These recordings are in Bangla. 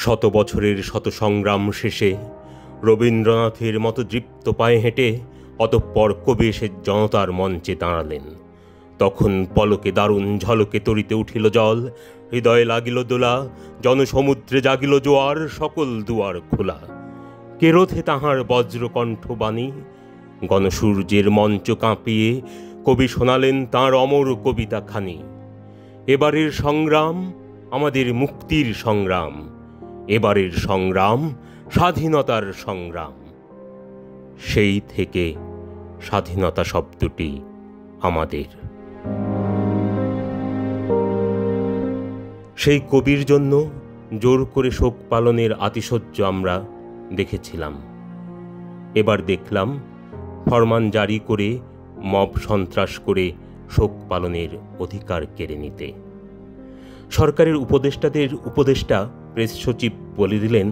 শত বছরের শত সংগ্রাম শেষে রবীন্দ্রনাথের মতো দৃপ্ত পায়ে হেঁটে অতঃপর কবি এসে জনতার মঞ্চে দাঁড়ালেন। তখন পলকে দারুণ ঝলকে তরিতে উঠিল জল, হৃদয়ে লাগিল দোলা, জনসমুদ্রে জাগিল জোয়ার, সকল দুয়ার খোলা। কেরোথে তাহার বজ্রকণ্ঠ বাণী, গণসূর্যের মঞ্চ কাঁপিয়ে কবি শোনালেন তাঁর অমর কবিতা খানি। এবারের সংগ্রাম আমাদের মুক্তির সংগ্রাম, এবারের সংগ্রাম স্বাধীনতার সংগ্রাম। সেই থেকে স্বাধীনতা শব্দটি আমাদের। সেই কবির জন্য জোর করে শোক পালনের আতিশয্য আমরা দেখেছিলাম। এবার দেখলাম ফরমান জারি করে মব সন্ত্রাস করে শোক পালনের অধিকার কেড়ে নিতে। সরকারের উপদেষ্টাদের উপদেষ্টা প্রেস সচিব বলে দিলেন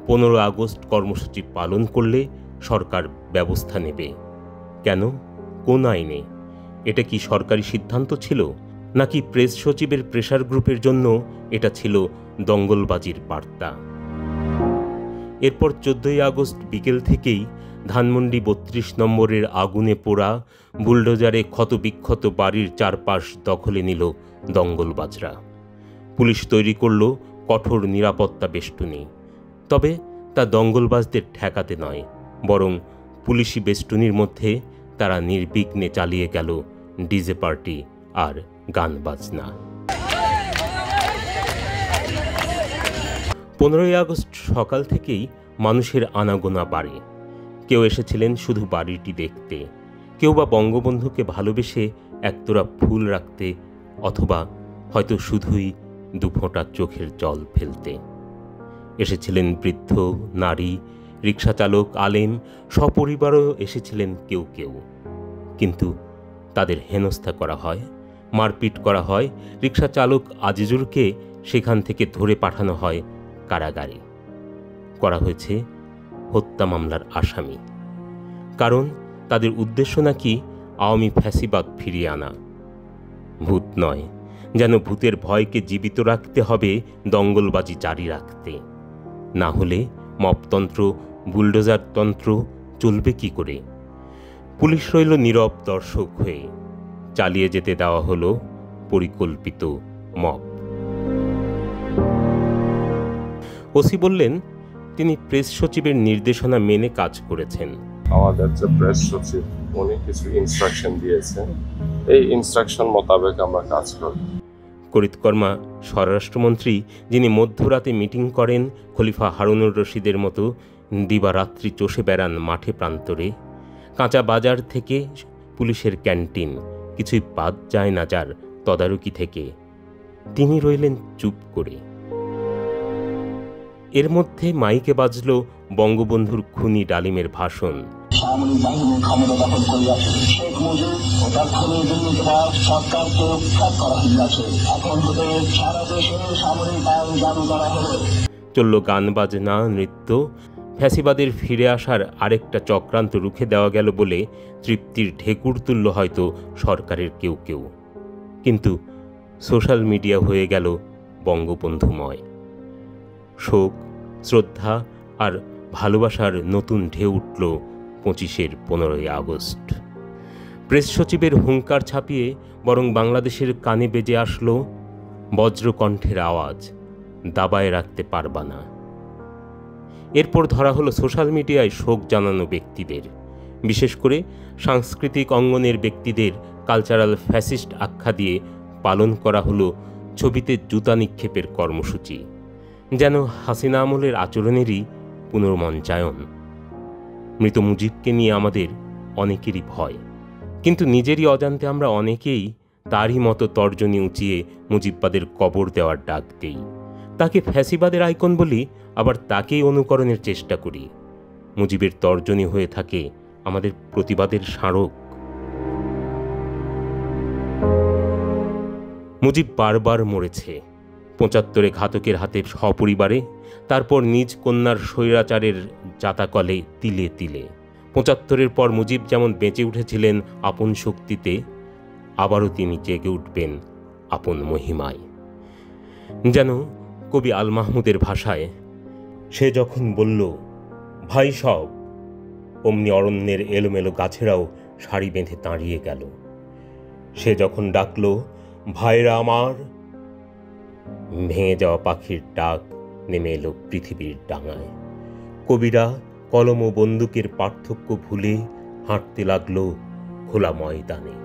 15 আগস্ট কর্মসূচি পালন করলে সরকার ব্যবস্থা নেবে। কেন? কোন আইনে? এটা কি সরকারি সিদ্ধান্ত ছিল, নাকি প্রেস সচিবের প্রেসার গ্রুপের জন্য এটা ছিল দঙ্গলবাজির বার্তা? এরপর 14 আগস্ট বিকেল থেকেই ধানমন্ডি 32 নম্বরের আগুনে পোড়া বুলডোজারে ক্ষতবিক্ষত বাড়ির চারপাশ দখলে নিল দঙ্গলবাজরা। পুলিশ তৈরি করল কঠোর নিরাপত্তা বেষ্টনী। তবে তা দঙ্গলবাজদের ঠেকাতে নয়, বরং পুলিশি বেষ্টনীর মধ্যে তারা নির্বিঘ্নে চালিয়ে গেল ডিজে পার্টি আর গান বাজনা। 15 আগস্ট সকাল থেকেই মানুষের আনাগোনা বাড়ে। কেউ এসেছিলেন শুধু বাড়িটি দেখতে, কেউ বা বঙ্গবন্ধুকে ভালোবেসে একতোড়া ফুল রাখতে, অথবা হয়তো শুধুই দুফোঁটা চোখের জল ফেলতে। এসেছিলেন বৃদ্ধ, নারী, রিক্সাচালক, আলেম, সপরিবারও এসেছিলেন কেউ কেউ। কিন্তু তাদের হেনস্থা করা হয়, মারপিট করা হয়, রিক্সাচালক আজিজুরকে সেখান থেকে ধরে পাঠানো হয় কারাগারে। করা হয়েছে হত্যা মামলার আসামি। কারণ তাদের উদ্দেশ্য নাকি আওয়ামী ফ্যাসিবাদ ফিরিয়ে আনা। ভূত নয়, যেন ভূতের ভয়কে জীবিত রাখতে হবে দঙ্গলবাজি জারি রাখতে। না হলে মপতন্ত্র, বুলডোজার তন্ত্র চলবে কি করে? পুলিশ রইল নীরব দর্শক হয়ে। চালিয়ে যেতে দেওয়া হলো পরিকল্পিত মব। ওসি বললেন তিনি প্রেস সচিবের নির্দেশনা মেনে কাজ করেছেন। আমাদের যে প্রেস সচিব উনি কিছু ইনস্ট্রাকশন দিয়েছেন, এই ইনস্ট্রাকশন মোতাবেক আমরা কাজ করি। করিতকর্মা স্বরাষ্ট্রমন্ত্রী, যিনি মধ্যরাতে মিটিং করেন, খলিফা হারুনুর রশিদের মতো দিবারাত্রি চষে বেড়ান মাঠে প্রান্তরে, কাঁচা বাজার থেকে পুলিশের ক্যান্টিন, কিছুই বাদ যায় না যার তদারকি থেকে, তিনি রইলেন চুপ করে। এর মধ্যে মাইকে বাজল বঙ্গবন্ধুর খুনি ডালিমের ভাষণ। সামরিক বাহিনীর ক্ষমতা দখল করিয়াছে, শেখ মুজিব ও তার খুনি দুর্নীতিবাজ সরকারকে উৎখাত করা হইয়াছে। এখন থেকে সারা দেশে সামরিক আইন জারি করা হবে। চলল গান বাজনা, নৃত্য। ফ্যাসিবাদের ফিরে আসার আরেকটা চক্রান্ত রুখে দেওয়া গেল বলে তৃপ্তির ঢেকুর তুলল হয়তো সরকারের কেউ কেউ। কিন্তু সোশ্যাল মিডিয়া হয়ে গেল বঙ্গবন্ধুময়। শোক, শ্রদ্ধা আর ভালোবাসার নতুন ঢেউ উঠল 15 আগস্ট। প্রেস সচিবের হুঙ্কার ছাপিয়ে বরং বাংলাদেশের কানে বেজে আসলো বজ্রকণ্ঠের আওয়াজ, দাবায় রাখতে পারবা না। এরপর ধরা হলো সোশ্যাল মিডিয়ায় শোক জানানো ব্যক্তিদের, বিশেষ করে সাংস্কৃতিক অঙ্গনের ব্যক্তিদের কালচারাল ফ্যাসিস্ট আখ্যা দিয়ে পালন করা হলো ছবিতে জুতা নিক্ষেপের কর্মসূচি, যেন হাসিনা আমলের আচরণেরই পুনর্মঞ্চায়ন। মৃত মুজিবকে নিয়ে আমাদের অনেকেরই ভয়, কিন্তু নিজেরই অজান্তে আমরা অনেকেই তারই মতো তর্জনী উঁচিয়ে মুজিববাদের কবর দেওয়ার ডাক দেই। তাকে ফ্যাসিবাদের আইকন বলি, আবার তাকেই অনুকরণের চেষ্টা করি। মুজিবের তর্জনী হয়ে থাকে আমাদের প্রতিবাদের স্মারক। মুজিব বারবার মরেছে, 75-এ ঘাতকের হাতে সপরিবারে, তারপর নিজ কন্যার স্বৈরাচারের জাতাকলে তিলে তিলে। 75-এর পর মুজিব যেমন বেঁচে উঠেছিলেন আপন শক্তিতে, আবারও তিনি জেগে উঠবেন আপন মহিমায়। যেন কবি আল মাহমুদের ভাষায়, সে যখন বলল ভাই সব, অমনি অরণ্যের এলোমেলো গাছেরাও সারি বেঁধে দাঁড়িয়ে গেল। সে যখন ডাকল ভাইরা আমার, ভেঙে যাওয়া পাখির ডাক নেমে এলো পৃথিবীর ডাঙায়। কবিরা কলম ও বন্দুকের পার্থক্য ভুলে হাঁটতে লাগলো খোলা ময়দানে।